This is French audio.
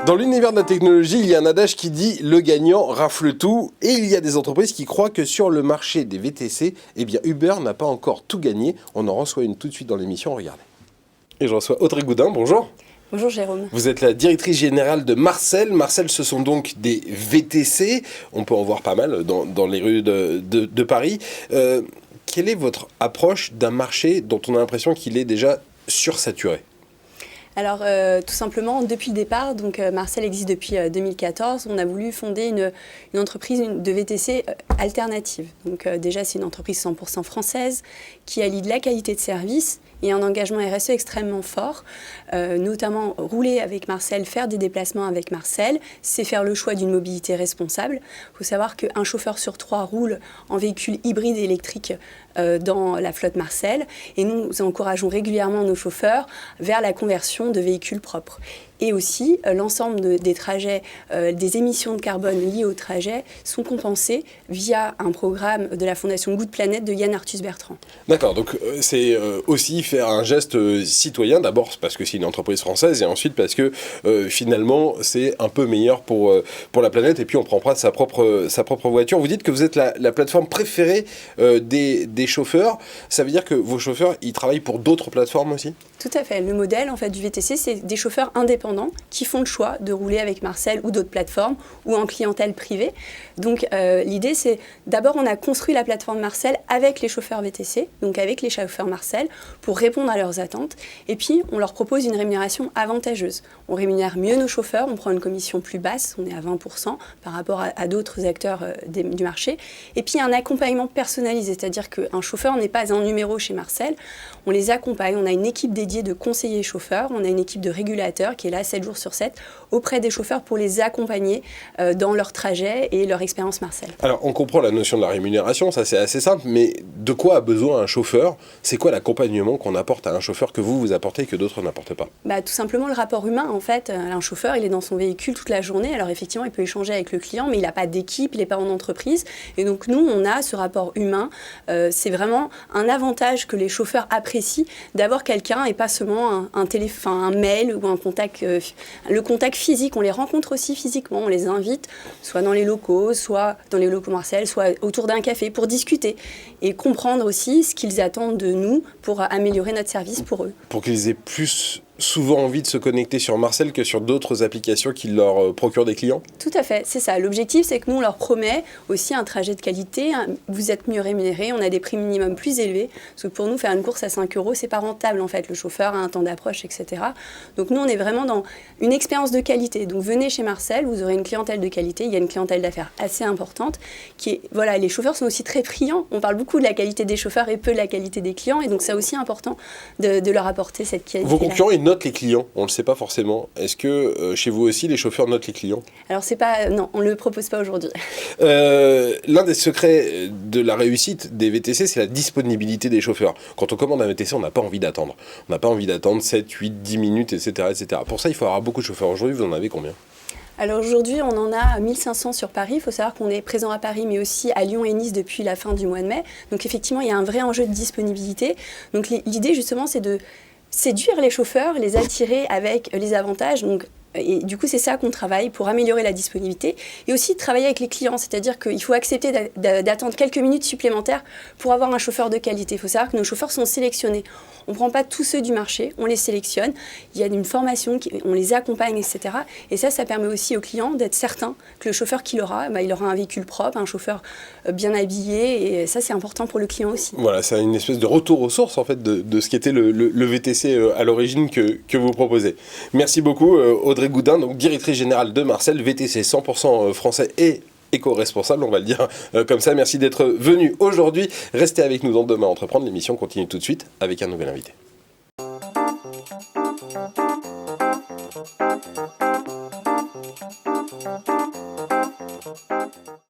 Dans l'univers de la technologie, il y a un adage qui dit « le gagnant rafle tout » et il y a des entreprises qui croient que sur le marché des VTC, eh bien Uber n'a pas encore tout gagné. On en reçoit une tout de suite dans l'émission, regardez. Et je reçois Audrey Goudin, bonjour. Bonjour Jérôme. Vous êtes la directrice générale de Marcel. Marcel, ce sont donc des VTC. On peut en voir pas mal dans les rues de Paris. Quelle est votre approche d'un marché dont on a l'impression qu'il est déjà sursaturé ? Alors tout simplement, depuis le départ, donc Marcel existe depuis 2014, on a voulu fonder une entreprise de VTC alternative. Donc déjà c'est une entreprise 100% française qui allie de la qualité de service et un engagement RSE extrêmement fort, notamment rouler avec Marcel, faire des déplacements avec Marcel, c'est faire le choix d'une mobilité responsable. Il faut savoir qu'un chauffeur sur 3 roule en véhicule hybride et électrique dans la flotte Marcel et nous encourageons régulièrement nos chauffeurs vers la conversion de véhicules propres. Et aussi, l'ensemble des trajets, des émissions de carbone liées au trajet sont compensées via un programme de la Fondation Good Planet de Yann Arthus Bertrand. D'accord, donc c'est aussi faire un geste citoyen, d'abord parce que c'est une entreprise française et ensuite parce que finalement c'est un peu meilleur pour la planète et puis on prend pas sa propre voiture. Vous dites que vous êtes la plateforme préférée des chauffeurs, ça veut dire que vos chauffeurs ils travaillent pour d'autres plateformes aussi ? Tout à fait. Le modèle en fait, du VTC, c'est des chauffeurs indépendants qui font le choix de rouler avec Marcel ou d'autres plateformes ou en clientèle privée. Donc l'idée, c'est d'abord on a construit la plateforme Marcel avec les chauffeurs VTC, donc avec les chauffeurs Marcel, pour répondre à leurs attentes. Et puis on leur propose une rémunération avantageuse. On rémunère mieux nos chauffeurs, on prend une commission plus basse, on est à 20% par rapport à d'autres acteurs du marché. Et puis un accompagnement personnalisé, c'est-à-dire qu'un chauffeur n'est pas un numéro chez Marcel. On les accompagne, on a une équipe dédiée de conseillers chauffeurs, on a une équipe de régulateurs qui est là 7 jours sur 7 auprès des chauffeurs pour les accompagner dans leur trajet et leur expérience Marcel. Alors on comprend la notion de la rémunération, ça c'est assez simple, mais de quoi a besoin un chauffeur ? C'est quoi l'accompagnement qu'on apporte à un chauffeur que vous apportez et que d'autres n'apportent pas ? Tout simplement le rapport humain en fait. Un chauffeur il est dans son véhicule toute la journée, alors effectivement il peut échanger avec le client mais il n'a pas d'équipe, il n'est pas en entreprise et donc nous on a ce rapport humain. C'est vraiment un avantage que les chauffeurs apprécient d'avoir quelqu'un et pas seulement un mail ou un contact, le contact physique, on les rencontre aussi physiquement, on les invite soit dans les locaux Marcel, soit autour d'un café pour discuter et comprendre aussi ce qu'ils attendent de nous pour améliorer notre service pour eux. Pour qu'ils aient plus souvent envie de se connecter sur Marcel que sur d'autres applications qui leur procurent des clients ? Tout à fait, c'est ça. L'objectif, c'est que nous, on leur promet aussi un trajet de qualité. Vous êtes mieux rémunérés, on a des prix minimums plus élevés. Parce que pour nous, faire une course à 5 €, c'est pas rentable en fait. Le chauffeur a un temps d'approche, etc. Donc nous, on est vraiment dans une expérience de qualité. Donc venez chez Marcel, vous aurez une clientèle de qualité. Il y a une clientèle d'affaires assez importante. Les chauffeurs sont aussi très friands. On parle beaucoup de la qualité des chauffeurs et peu de la qualité des clients. Et donc c'est aussi important de leur apporter cette qualité. Vos concurrents, ils notent les clients, on ne le sait pas forcément. Est-ce que chez vous aussi, les chauffeurs notent les clients ? Alors non, on ne le propose pas aujourd'hui. L'un des secrets de la réussite des VTC, c'est la disponibilité des chauffeurs. Quand on commande un VTC, on n'a pas envie d'attendre. On n'a pas envie d'attendre 7, 8, 10 minutes, etc., etc. Pour ça, il faut avoir beaucoup de chauffeurs. Aujourd'hui, vous en avez combien ? Alors aujourd'hui, on en a 1500 sur Paris. Il faut savoir qu'on est présent à Paris, mais aussi à Lyon et Nice depuis la fin du mois de mai. Donc effectivement, il y a un vrai enjeu de disponibilité. Donc l'idée, justement, c'est de séduire les chauffeurs, les attirer avec les avantages. Et du coup, c'est ça qu'on travaille pour améliorer la disponibilité et aussi travailler avec les clients. C'est-à-dire qu'il faut accepter d'attendre quelques minutes supplémentaires pour avoir un chauffeur de qualité. Il faut savoir que nos chauffeurs sont sélectionnés. On ne prend pas tous ceux du marché, on les sélectionne. Il y a une formation, on les accompagne, etc. Et ça permet aussi aux clients d'être certains que le chauffeur qu'il aura, il aura un véhicule propre, un chauffeur bien habillé. Et ça, c'est important pour le client aussi. Voilà, c'est une espèce de retour aux sources en fait, de ce qu'était le VTC à l'origine que vous proposez. Merci beaucoup Audrey Goudin, donc directrice générale de Marcel, VTC 100% français et éco-responsable, on va le dire comme ça. Merci d'être venu aujourd'hui. Restez avec nous dans Demain Entreprendre. L'émission continue tout de suite avec un nouvel invité.